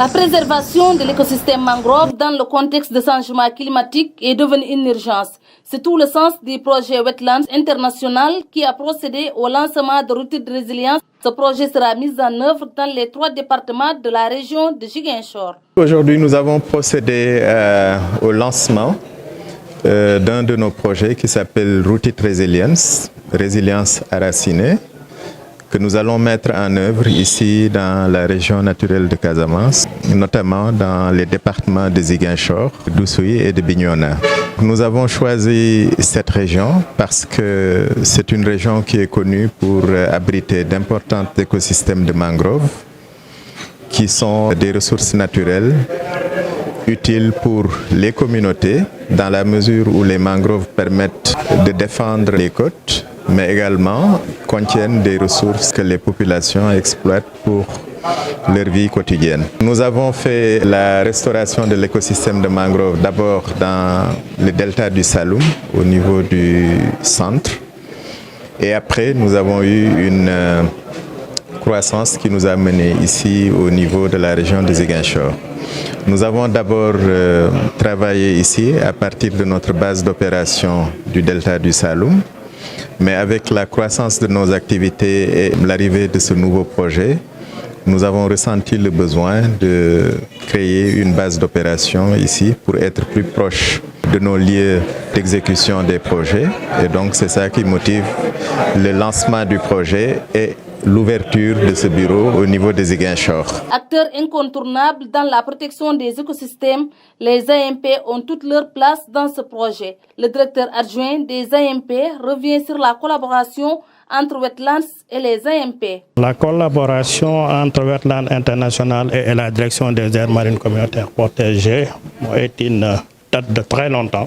La préservation de l'écosystème mangrove dans le contexte de changement climatique est devenue une urgence. C'est tout le sens du projet Wetlands International qui a procédé au lancement de routes de résilience. Ce projet sera mis en œuvre dans les 3 départements de la région de Ziguinchor. Aujourd'hui, nous avons procédé au lancement d'un de nos projets qui s'appelle Rooted Resilience, résilience aracinée, que nous allons mettre en œuvre ici dans la région naturelle de Casamance, notamment dans les départements de Ziguinchor, d'Oussouye et de Bignona. Nous avons choisi cette région parce que c'est une région qui est connue pour abriter d'importants écosystèmes de mangroves qui sont des ressources naturelles utiles pour les communautés dans la mesure où les mangroves permettent de défendre les côtes, mais également contiennent des ressources que les populations exploitent pour leur vie quotidienne. Nous avons fait la restauration de l'écosystème de mangrove d'abord dans le delta du Saloum, au niveau du centre, et après nous avons eu une croissance qui nous a menés ici au niveau de la région de Ziguinchor. Nous avons d'abord travaillé ici à partir de notre base d'opération du delta du Saloum, mais avec la croissance de nos activités et l'arrivée de ce nouveau projet, nous avons ressenti le besoin de créer une base d'opération ici pour être plus proche de nos lieux d'exécution des projets. Et donc c'est ça qui motive le lancement du projet et l'ouverture de ce bureau au niveau des Ziguinchor. Acteurs incontournables dans la protection des écosystèmes, les AMP ont toute leur place dans ce projet. Le directeur adjoint des AMP revient sur la collaboration entre Wetlands et les AMP. La collaboration entre Wetlands International et la direction des aires marines communautaires protégées est une date de très longtemps.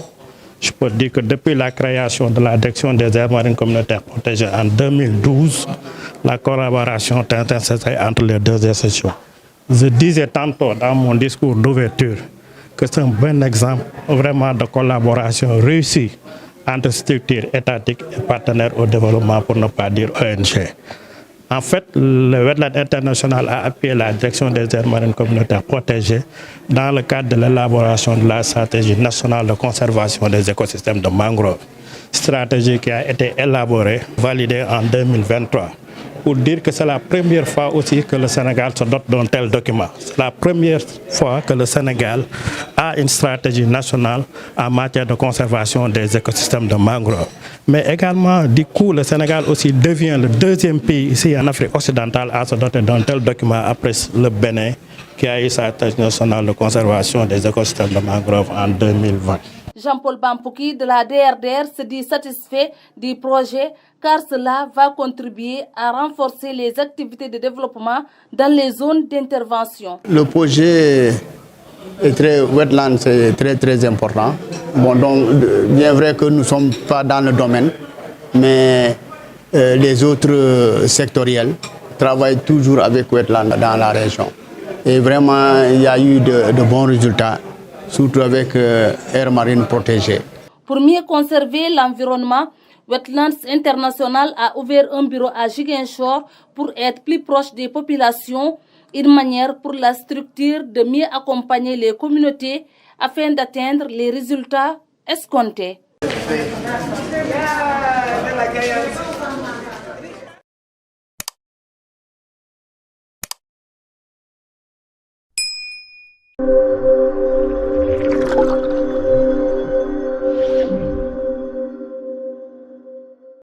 Je peux dire que depuis la création de la direction des aires marines communautaires protégées en 2012, la collaboration est intensifiée entre les deux institutions. Je disais tantôt dans mon discours d'ouverture que c'est un bon exemple vraiment de collaboration réussie entre structures étatiques et partenaires au développement, pour ne pas dire ONG. En fait, le Wetland International a appuyé la direction des aires marines communautaires protégées dans le cadre de l'élaboration de la stratégie nationale de conservation des écosystèmes de mangrove. Stratégie qui a été élaborée, validée en 2023. Pour dire que c'est la première fois aussi que le Sénégal se dote d'un tel document. C'est la première fois que le Sénégal a une stratégie nationale en matière de conservation des écosystèmes de mangrove. Mais également, du coup, le Sénégal aussi devient le deuxième pays ici en Afrique occidentale à se doter d'un tel document après le Bénin, qui a eu sa stratégie nationale de conservation des écosystèmes de mangrove en 2020. Jean-Paul Bampouki de la DRDR se dit satisfait du projet car cela va contribuer à renforcer les activités de développement dans les zones d'intervention. Le projet Wetlands c'est très important. Bon, donc, bien vrai que nous ne sommes pas dans le domaine, mais les autres sectoriels travaillent toujours avec Wetlands dans la région. Et vraiment, il y a eu de bons résultats, surtout avec aires marines protégées. Pour mieux conserver l'environnement, Wetlands International a ouvert un bureau à Ziguinchor pour être plus proche des populations, une manière pour la structure de mieux accompagner les communautés afin d'atteindre les résultats escomptés.